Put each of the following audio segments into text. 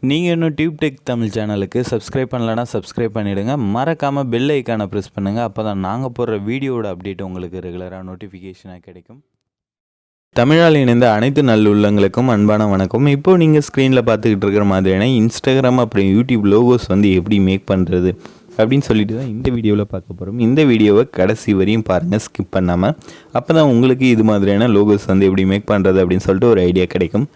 நீங்கள் இன்னும் டியூப்டெக் தமிழ் சேனலுக்கு சப்ஸ்கிரைப் பண்ணலன்னா சப்ஸ்கிரைப் பண்ணிவிடுங்க. மறக்காமல் பெல் ஐக்கானை ப்ரெஸ் பண்ணுங்கள். அப்போ தான் நாங்கள் போடுற வீடியோவோட அப்டேட் உங்களுக்கு ரெகுலராக நோட்டிஃபிகேஷனாக கிடைக்கும். தமிழால் இணைந்த அனைத்து நல்லுள்ளங்களுக்கும் அன்பான வணக்கம். இப்போது நீங்கள் ஸ்க்ரீனில் பார்த்துக்கிட்டு இருக்கிற மாதிரியான இன்ஸ்டாகிராம் அப்புறம் யூடியூப் லோகோஸ் எப்படி மேக் பண்ணுறது அப்படின்னு சொல்லிட்டு தான் இந்த வீடியோவில் பார்க்க போகிறோம். இந்த வீடியோவை கடைசி வரையும் பாருங்கள், ஸ்கிப் பண்ணாமல். அப்போ தான் உங்களுக்கு இது மாதிரியான லோகோஸ் எப்படி மேக் பண்ணுறது அப்படின்னு சொல்லிட்டு ஒரு ஐடியா கிடைக்கும்.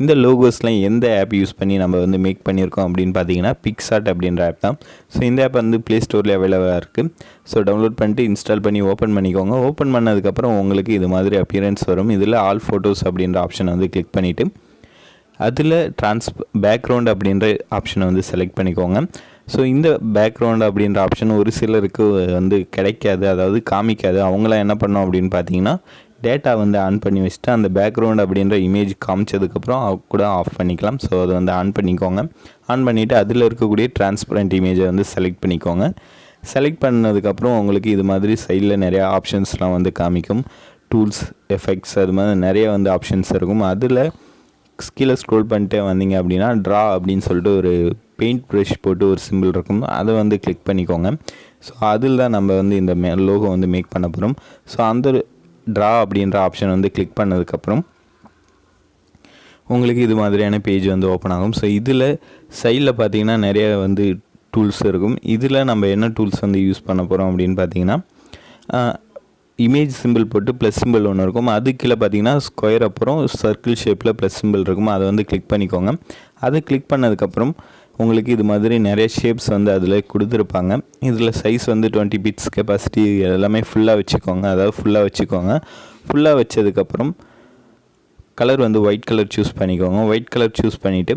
இந்த லோகோஸ்லாம் எந்த ஆப் யூஸ் பண்ணி நம்ம மேக் பண்ணியிருக்கோம் அப்படின்னு பார்த்தீங்கன்னா Picsart அப்படின்ற ஆப் தான். ஸோ இந்த ஆப் ப்ளே ஸ்டோரில் அவைலபிளாக இருக்குது. ஸோ டவுன்லோட் பண்ணிட்டு இன்ஸ்டால் பண்ணி ஓப்பன் பண்ணிக்கோங்க. ஓப்பன் பண்ணதுக்கப்புறம் உங்களுக்கு இது மாதிரி அப்பியரன்ஸ் வரும். இதில் ஆல் ஃபோட்டோஸ் அப்படின்ற ஆப்ஷனை கிளிக் பண்ணிவிட்டு அதில் பேக்ரவுண்ட் அப்படின்ற ஆப்ஷனை செலக்ட் பண்ணிக்கோங்க. ஸோ இந்த பேக்ரவுண்ட் அப்படின்ற ஆப்ஷன் ஒரு சிலருக்கு கிடைக்காது, அதாவது காமிக்காது. அவங்களாம் என்ன பண்ணோம் அப்படின்னு பார்த்தீங்கன்னா டேட்டா ஆன் பண்ணி வச்சுட்டு அந்த பேக்ரவுண்ட் அப்படின்ற இமேஜ் காமிச்சதுக்கப்புறம் கூட ஆஃப் பண்ணிக்கலாம். ஸோ அதை ஆன் பண்ணிக்கோங்க. ஆன் பண்ணிவிட்டு அதில் இருக்கக்கூடிய டிரான்ஸ்பரண்ட் இமேஜை செலக்ட் பண்ணிக்கோங்க. செலக்ட் பண்ணதுக்கப்புறம் உங்களுக்கு இது மாதிரி சைடில் நிறையா ஆப்ஷன்ஸ்லாம் காமிக்கும். டூல்ஸ், எஃபெக்ட்ஸ், அது மாதிரி நிறைய ஆப்ஷன்ஸ் இருக்கும். அதில் கீழே ஸ்க்ரோல் பண்ணிட்டே வந்தீங்க அப்படின்னா ட்ரா அப்படின்னு சொல்லிட்டு ஒரு பெயிண்ட் ப்ரஷ் போட்டு ஒரு சிம்பிள் இருக்கும். அதை கிளிக் பண்ணிக்கோங்க. ஸோ அதில் தான் நம்ம இந்த லோகோ மேக் பண்ண போகிறோம். ஸோ அந்த ட்ரா அப்படின்ற ஆப்ஷன் கிளிக் பண்ணதுக்கப்புறம் உங்களுக்கு இது மாதிரியான பேஜ் ஓப்பன் ஆகும். ஸோ இதில் சைடில் பார்த்தீங்கன்னா நிறைய டூல்ஸ் இருக்கும். இதில் நம்ம என்ன டூல்ஸ் யூஸ் பண்ண போகிறோம் அப்படின்னு பார்த்தீங்கன்னா இமேஜ் சிம்பிள் போட்டு ப்ளஸ் சிம்பிள் ஒன்று இருக்கும். அது கீழே பார்த்தீங்கன்னா ஸ்கொயர் அப்புறம் சர்க்கிள் ஷேப்பில் ப்ளஸ் சிம்பிள் இருக்கும். அதை கிளிக் பண்ணிக்கோங்க. அதை கிளிக் பண்ணதுக்கப்புறம் உங்களுக்கு இது மாதிரி நிறைய ஷேப்ஸ் அதில் கொடுத்துருப்பாங்க. இதில் சைஸ் 20 பிட்ஸ் கெப்பாசிட்டி எல்லாமே ஃபுல்லாக வச்சுக்கோங்க. அதாவது ஃபுல்லாக வச்சுக்கோங்க. ஃபுல்லாக வச்சதுக்கப்புறம் கலர் ஒயிட் கலர் சூஸ் பண்ணிக்கோங்க. ஒயிட் கலர் சூஸ் பண்ணிவிட்டு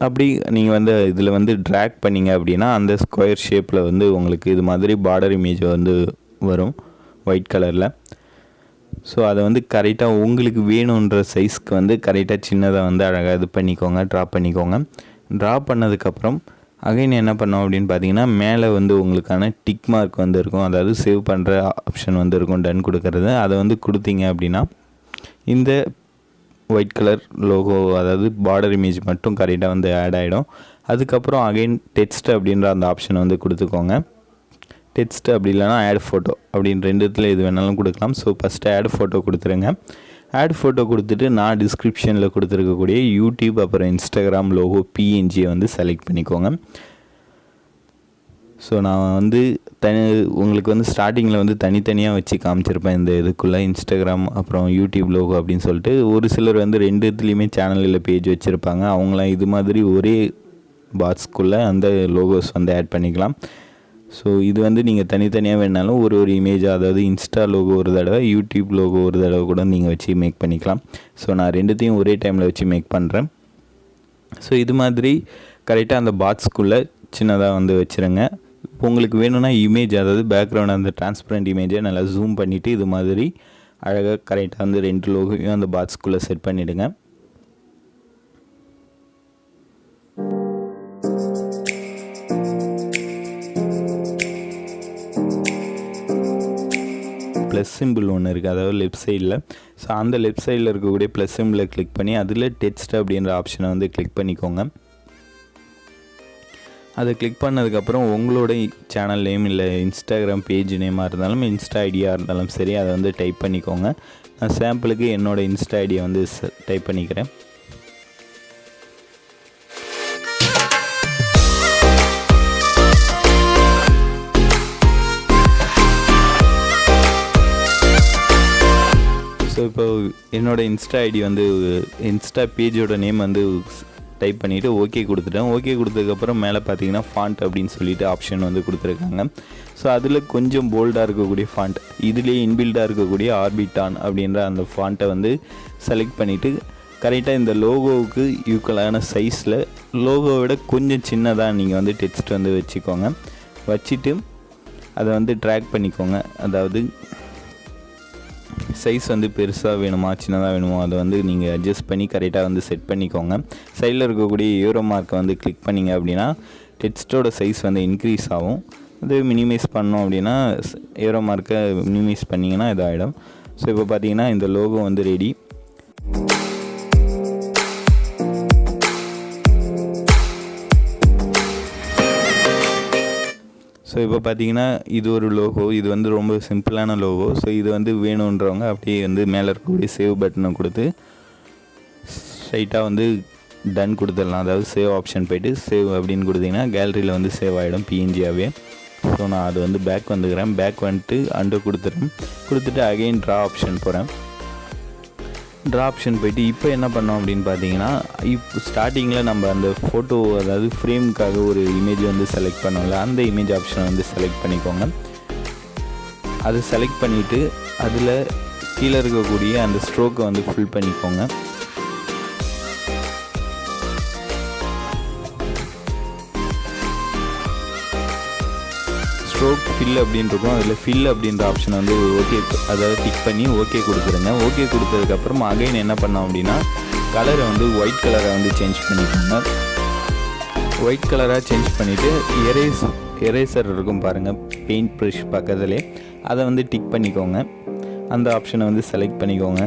அப்படி நீங்கள் இதில் ட்ராக் பண்ணிங்க அப்படின்னா அந்த ஸ்கொயர் ஷேப்பில் உங்களுக்கு இது மாதிரி பார்டர் இமேஜ் வரும் ஒயிட் கலரில். ஸோ அதை கரெக்டாக உங்களுக்கு வேணுன்ற சைஸ்க்கு கரெக்டாக சின்னதாக அழகாக இது பண்ணிக்கோங்க, ட்ரா பண்ணிக்கோங்க. ட்ரா பண்ணதுக்கப்புறம் அகைன் என்ன பண்ணோம் அப்படின்னு பார்த்தீங்கன்னா மேலே உங்களுக்கான டிக் மார்க் இருக்கும். அதாவது சேவ் பண்ணுற ஆப்ஷன் இருக்கும், டன் கொடுக்கறது. அதை கொடுத்தீங்க அப்படின்னா இந்த ஒயிட் கலர் லோகோ, அதாவது பார்டர் இமேஜ் மட்டும் கரெக்டாக ஆட் ஆகிடும். அதுக்கப்புறம் அகைன் டெக்ஸ்ட் அப்படின்ற அந்த ஆப்ஷனை கொடுத்துக்கோங்க. டெக்ஸ்ட் அப்படி இல்லைனா ஆட் ஃபோட்டோ அப்படின்னு ரெண்டுத்தில் எது வேணாலும் கொடுக்கலாம். ஸோ ஃபஸ்ட்டு ஆட் ஃபோட்டோ கொடுத்துருங்க. ஆட் ஃபோட்டோ கொடுத்துட்டு நான் டிஸ்கிரிப்ஷனில் கொடுத்துருக்கக்கூடிய யூடியூப் அப்புறம் இன்ஸ்டாகிராம் லோகோ பிஎன்ஜியை செலக்ட் பண்ணிக்கோங்க. ஸோ நான் உங்களுக்கு ஸ்டார்டிங்கில் தனித்தனியாக வச்சு காமிச்சிருப்பேன் இந்த இதுக்குள்ளே இன்ஸ்டாகிராம் அப்புறம் யூடியூப் லோகோ அப்படின்னு சொல்லிட்டு. ஒரு சிலர் ரெண்டு இதுலேயுமே சேனலில் பேஜ் வச்சுருப்பாங்க. அவங்களாம் இது மாதிரி ஒரே பாக்ஸ்க்குள்ளே அந்த லோகோஸ் ஆட் பண்ணிக்கலாம். ஸோ இது நீங்கள் தனித்தனியாக வேணாலும் ஒரு இமேஜ், அதாவது இன்ஸ்டா லோகோ ஒரு தடவை, யூடியூப் லோகோ ஒரு தடவை கூட நீங்கள் வச்சு மேக் பண்ணிக்கலாம். ஸோ நான் ரெண்டுத்தையும் ஒரே டைமில் வச்சு மேக் பண்ணுறேன். ஸோ இது மாதிரி கரெக்டாக அந்த பாக்ஸ்க்குள்ளே சின்னதாக வச்சுருங்க. இப்போ உங்களுக்கு வேணும்னா இமேஜ், அதாவது பேக்ரவுண்ட் அந்த டிரான்ஸ்பரண்ட் இமேஜை நல்லா ஜூம் பண்ணிவிட்டு இது மாதிரி அழகாக கரெக்டாக ரெண்டு லோகோவையும் அந்த பாக்ஸ்க்குள்ளே செட் பண்ணிவிடுங்க. ப்ளஸ் சிம்பிள் ஒன்று இருக்குது, அதாவது லெஃப்ட் சைடில். ஸோ அந்த லெஃப்ட் சைடில் இருக்கக்கூடிய ப்ளஸ் சிம்பிளை கிளிக் பண்ணி அதில் டெக்ஸ்ட் அப்படின்ற ஆப்ஷனை கிளிக் பண்ணிக்கோங்க. அதை கிளிக் பண்ணதுக்கப்புறம் உங்களோட சேனல் நேம் இல்லை இன்ஸ்டாகிராம் பேஜ் நேமாக இருந்தாலும் இன்ஸ்டா ஐடியாக இருந்தாலும் சரி, அதை டைப் பண்ணிக்கோங்க. நான் சாம்பிளுக்கு என்னோடய இன்ஸ்டா ஐடியை டைப் பண்ணிக்கிறேன். ஸோ இப்போ என்னோடய இன்ஸ்டா ஐடி இன்ஸ்டா பேஜோட நேம் டைப் பண்ணிவிட்டு ஓகே கொடுத்துட்டேன். ஓகே கொடுத்ததுக்கப்புறம் மேலே பார்த்தீங்கன்னா ஃபாண்ட் அப்படின்னு சொல்லிட்டு ஆப்ஷன் கொடுத்துருக்காங்க. ஸோ அதில் கொஞ்சம் போல்டாக இருக்கக்கூடிய ஃபாண்ட், இதுலேயே இன்பில்டாக இருக்கக்கூடிய ஆர்பிட்டான் அப்படின்ற அந்த ஃபாண்ட்டை செலக்ட் பண்ணிவிட்டு கரெக்டாக இந்த லோகோவுக்கு ஈக்குவலான சைஸில் லோகோவை விட கொஞ்சம் சின்னதாக நீங்கள் டெக்ஸ்ட் வச்சுக்கோங்க. வச்சுட்டு அதை ட்ராக் பண்ணிக்கோங்க. அதாவது சைஸ் பெருசாக வேணுமா சின்னதாக வேணுமோ அதை நீங்கள் அட்ஜஸ்ட் பண்ணி கரெக்டாக செட் பண்ணிக்கோங்க. சைடில் இருக்கக்கூடிய ஏரோ மார்க்கை கிளிக் பண்ணிங்க அப்படின்னா டெக்ஸ்ட்டோட சைஸ் இன்க்ரீஸ் ஆகும். அது மினிமைஸ் பண்ணோம் அப்படின்னா ஏரோ மார்க்கை மினிமைஸ் பண்ணிங்கன்னா இதாகிடும். ஸோ இப்போ பார்த்தீங்கன்னா இந்த லோகோ ரெடி. ஸோ இப்போ பார்த்தீங்கன்னா இது ஒரு லோகோ, இது வந்து ரொம்ப சிம்பிளான லோகோ. ஸோ இது வந்து வேணுன்றவங்க அப்படியே வந்து மேலே இருக்கக்கூடிய சேவ் பட்டனை கொடுத்து ஸ்ட்ரைட்டாக வந்து டன் கொடுத்துடலாம். அதாவது சேவ் ஆப்ஷன் போய்ட்டு சேவ் அப்படின்னு கொடுத்தீங்கன்னா கேலரியில் வந்து சேவ் ஆகிடும் பிஎன்ஜியாகவே. ஸோ நான் அது வந்து பேக் வந்துக்கிறேன். பேக் வந்துட்டு அண்டு கொடுத்துட்டு அகெயின் ட்ரா ஆப்ஷன் போகிறேன். ட்ரா ஆப்ஷன் போய்ட்டு இப்போ என்ன பண்ணோம் அப்படின்னு பார்த்தீங்கன்னா, இப்போ ஸ்டார்டிங்கில் நம்ம அந்த ஃபோட்டோ அதாவது ஃப்ரேமுக்காக ஒரு இமேஜ் வந்து செலக்ட் பண்ணோம்ல, அந்த இமேஜ் ஆப்ஷனை வந்து செலக்ட் பண்ணிக்கோங்க. அதை செலக்ட் பண்ணிவிட்டு அதில் கீழே இருக்கக்கூடிய அந்த ஸ்ட்ரோக்கை வந்து ஃபில் பண்ணிக்கோங்க. ஸ்ட்ரோக் ஃபில் அப்படின்னு இருக்கும். அதில் ஃபில் அப்படின்ற ஆப்ஷனை வந்து ஓகே, அதாவது டிக் பண்ணி ஓகே கொடுத்துருங்க. ஓகே கொடுத்ததுக்கப்புறம் அகைன் என்ன பண்ணோம் அப்படின்னா, கலரை வந்து ஒயிட் கலரை வந்து சேஞ்ச் பண்ணிக்கோங்க. ஒயிட் கலராக சேஞ்ச் பண்ணிவிட்டு எரேசர் இருக்கும் பாருங்கள், பெயிண்ட் ப்ரஷ் பக்கத்துலேயே, அதை வந்து டிக் பண்ணிக்கோங்க. அந்த ஆப்ஷனை வந்து செலக்ட் பண்ணிக்கோங்க.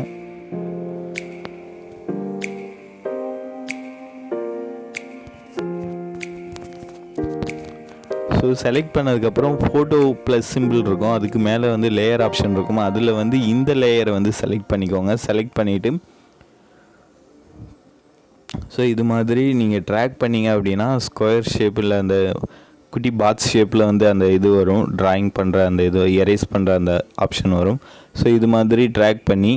ஸோ செலக்ட் பண்ணதுக்கப்புறம் ஃபோட்டோ ப்ளஸ் சிம்பிள் இருக்கும், அதுக்கு மேலே வந்து லேயர் ஆப்ஷன் இருக்கும். அதில் வந்து இந்த லேயரை வந்து செலக்ட் பண்ணிக்கோங்க. செலக்ட் பண்ணிவிட்டு ஸோ இது மாதிரி நீங்கள் ட்ராக் பண்ணிங்க அப்படின்னா ஸ்கொயர் ஷேப்பில் அந்த குட்டி பாக்ஸ் ஷேப்பில் வந்து அந்த இது வரும், ட்ராயிங் பண்ணுற அந்த இது எரேஸ் பண்ணுற அந்த ஆப்ஷன் வரும். ஸோ இது மாதிரி ட்ராக் பண்ணி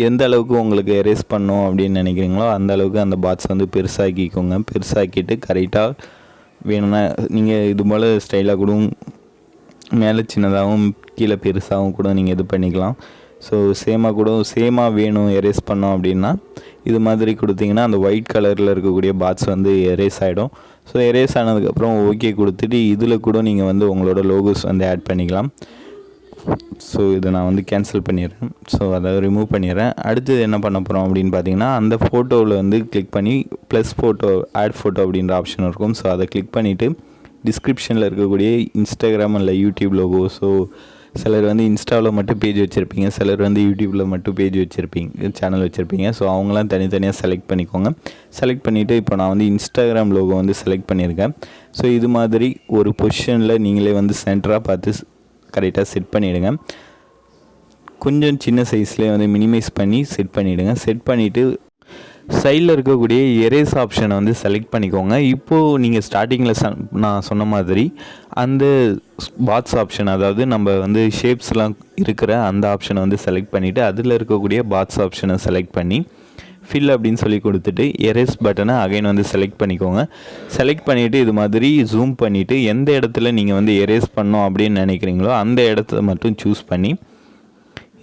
எந்த அளவுக்கு உங்களுக்கு எரேஸ் பண்ணணும் அப்படின்னு நினைக்கிறீங்களோ அந்த அளவுக்கு அந்த பாக்ஸ் வந்து பெருசாக்கிக்கோங்க. பெருசாக்கிட்டு கரெக்டாக வேணும்னா நீங்கள் இது போல் ஸ்டைலாக கூட மேலே சின்னதாகவும் கீழே பெருசாகவும் கூட நீங்கள் இது பண்ணிக்கலாம். ஸோ சேமாக வேணும் எரேஸ் பண்ணோம் அப்படின்னா இது மாதிரி கொடுத்தீங்கன்னா அந்த ஒயிட் கலரில் இருக்கக்கூடிய பாக்ஸ் வந்து எரேஸ் ஆகிடும். ஸோ எரேஸ் ஆனதுக்கப்புறம் ஓகே கொடுத்துட்டு இதில் கூட நீங்கள் வந்து உங்களோட லோகோஸ் வந்து ஆட் பண்ணிக்கலாம். ஸோ இதை நான் வந்து கேன்சல் பண்ணிடுறேன். ஸோ அதை ரிமூவ் பண்ணிடுறேன். அடுத்தது என்ன பண்ண போகிறோம் அப்படின்னு பார்த்தீங்கன்னா, அந்த ஃபோட்டோவில் வந்து கிளிக் பண்ணி ப்ளஸ் ஃபோட்டோ ஆட் ஃபோட்டோ அப்படின்ற ஆப்ஷன் இருக்கும். ஸோ அதை கிளிக் பண்ணிவிட்டு டிஸ்கிரிப்ஷனில் இருக்கக்கூடிய இன்ஸ்டாகிராம் இல்லை யூடியூப் லோகோ, ஸோ சிலர் வந்து இன்ஸ்டாவில் மட்டும் பேஜ் வச்சுருப்பீங்க, சிலர் வந்து யூடியூப்பில் மட்டும் பேஜ் வச்சுருப்பீங்க, சேனல் வச்சுருப்பீங்க. ஸோ அவங்களாம் தனித்தனியாக செலக்ட் பண்ணிக்கோங்க. செலக்ட் பண்ணிவிட்டு இப்போ நான் வந்து இன்ஸ்டாகிராம் லோகோ வந்து செலக்ட் பண்ணியிருக்கேன். ஸோ இது மாதிரி ஒரு பொசிஷனில் நீங்களே வந்து சென்டராக பார்த்து கரெக்டாக செட் பண்ணிவிடுங்க. கொஞ்சம் சின்ன சைஸ்லேயே வந்து மினிமைஸ் பண்ணி செட் பண்ணிவிடுங்க. செட் பண்ணிவிட்டு சைடில் இருக்கக்கூடிய எரேஸ் ஆப்ஷனை வந்து செலக்ட் பண்ணிக்கோங்க. இப்போது நீங்கள் ஸ்டார்டிங்கில் நான் சொன்ன மாதிரி அந்த பாக்ஸ் ஆப்ஷன், அதாவது நம்ம வந்து ஷேப்ஸ்லாம் இருக்கிற அந்த ஆப்ஷனை வந்து செலக்ட் பண்ணிவிட்டு அதில் இருக்கக்கூடிய பாக்ஸ் ஆப்ஷனை செலக்ட் பண்ணி ஃபில் அப்படின்னு சொல்லி கொடுத்துட்டு எரேஸ் பட்டனை அகைன் வந்து செலக்ட் பண்ணிக்கோங்க. செலக்ட் பண்ணிவிட்டு இது மாதிரி ஜூம் பண்ணிவிட்டு எந்த இடத்துல நீங்கள் வந்து எரேஸ் பண்ணோம் அப்படின்னு நினைக்கிறீங்களோ அந்த இடத்த மட்டும் சூஸ் பண்ணி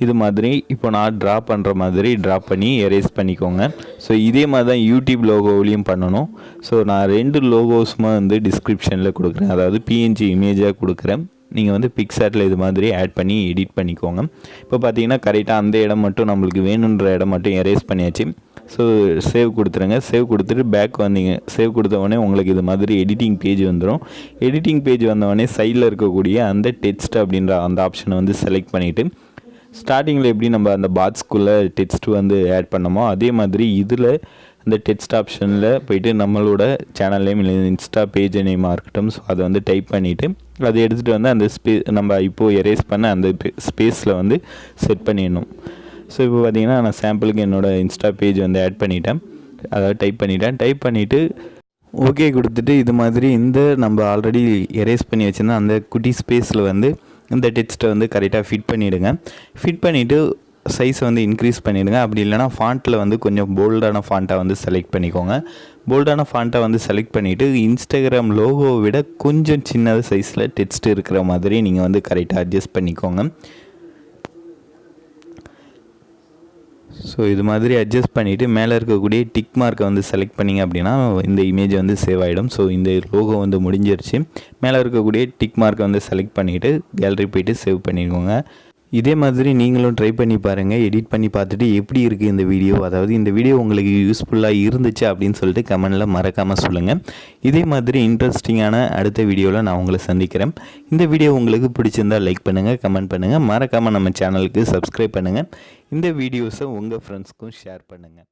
இது மாதிரி இப்போ நான் ட்ரா பண்ணுற மாதிரி ட்ரா பண்ணி எரேஸ் பண்ணிக்கோங்க. ஸோ இதே மாதிரி தான் யூடியூப் லோகோவிலையும் பண்ணணும். ஸோ நான் 2 லோகோஸுமே வந்து டிஸ்கிரிப்ஷனில் கொடுக்குறேன், அதாவது பிஎன்ஜி இமேஜாக கொடுக்குறேன். நீங்கள் வந்து பிக்சார்ட்டில் இது மாதிரி ஆட் பண்ணி எடிட் பண்ணிக்கோங்க. இப்போ பார்த்தீங்கன்னா கரெக்டாக அந்த இடம் மட்டும் நம்மளுக்கு வேணுன்ற இடம் மட்டும் எரேஸ் பண்ணியாச்சு. ஸோ சேவ் கொடுத்துருங்க. சேவ் கொடுத்துட்டு பேக் வந்தீங்க. சேவ் கொடுத்தவொடனே உங்களுக்கு இது மாதிரி எடிட்டிங் பேஜ் வந்துடும். எடிட்டிங் பேஜ் வந்தவொடனே சைடில் இருக்கக்கூடிய அந்த டெக்ஸ்ட் அப்படின்ற அந்த ஆப்ஷனை வந்து செலக்ட் பண்ணிவிட்டு ஸ்டார்டிங்கில் எப்படி நம்ம அந்த பாக்ஸ்க்குள்ளே டெக்ஸ்ட் வந்து ஆட் பண்ணோமோ அதே மாதிரி இதில் அந்த டெக்ஸ்ட் ஆப்ஷனில் போய்ட்டு நம்மளோட சேனல் நேம் இல்லை இன்ஸ்டா பேஜ் நேமாக இருக்கட்டும், ஸோ அதை வந்து டைப் பண்ணிவிட்டு அதை எடுத்துகிட்டு வந்து அந்த நம்ம இப்போது எரேஸ் பண்ண அந்த ஸ்பேஸில் வந்து செட் பண்ணிடணும். ஸோ இப்போ பார்த்தீங்கன்னா நான் சாம்பிளுக்கு என்னோடய இன்ஸ்டா பேஜ் வந்து ஆட் பண்ணிட்டேன், அதாவது டைப் பண்ணிவிட்டு ஓகே கொடுத்துட்டு இது மாதிரி இந்த நம்ம ஆல்ரெடி எரேஸ் பண்ணி வச்சுருந்தா அந்த குட்டி ஸ்பேஸில் வந்து இந்த டெக்ஸ்ட்டை வந்து கரெக்டாக ஃபிட் பண்ணிவிடுங்க. ஃபிட் பண்ணிவிட்டு சைஸை வந்து இன்க்ரீஸ் பண்ணிவிடுங்க. அப்படி இல்லைனா ஃபாண்ட்டில் வந்து கொஞ்சம் போல்டான ஃபாண்ட்டை வந்து செலக்ட் பண்ணிக்கோங்க. போல்டான ஃபாண்ட்டை வந்து செலக்ட் பண்ணிவிட்டு இன்ஸ்டாகிராம் லோகோவை விட கொஞ்சம் சின்ன சைஸில் டெக்ஸ்ட் இருக்கிற மாதிரி நீங்கள் வந்து கரெக்டாக அட்ஜஸ்ட் பண்ணிக்கோங்க. ஸோ இது மாதிரி அட்ஜஸ்ட் பண்ணிவிட்டு மேலே இருக்கக்கூடிய டிக் மார்க்கை வந்து செலக்ட் பண்ணிங்க அப்படின்னா இந்த இமேஜ் வந்து சேவ் ஆகிடும். ஸோ இந்த லோகோ வந்து முடிஞ்சிருச்சு. மேலே இருக்கக்கூடிய டிக் மார்க்கை வந்து செலக்ட் பண்ணிவிட்டு கேலரி போய்ட்டு சேவ் பண்ணிக்கோங்க. இதே மாதிரி நீங்களும் ட்ரை பண்ணி பாருங்கள். எடிட் பண்ணி பார்த்துட்டு எப்படி இருக்குது இந்த வீடியோ, அதாவது இந்த வீடியோ உங்களுக்கு யூஸ்ஃபுல்லாக இருந்துச்சு அப்படின்னு சொல்லிட்டு கமெண்டில் மறக்காமல் சொல்லுங்கள். இதே மாதிரி இன்ட்ரெஸ்டிங்கான அடுத்த வீடியோவில் நான் உங்களை சந்திக்கிறேன். இந்த வீடியோ உங்களுக்கு பிடிச்சிருந்தால் லைக் பண்ணுங்கள், கமெண்ட் பண்ணுங்கள், மறக்காமல் நம்ம சேனலுக்கு சப்ஸ்கிரைப் பண்ணுங்கள். இந்த வீடியோஸை உங்கள் ஃப்ரெண்ட்ஸ்க்கும் ஷேர் பண்ணுங்கள்.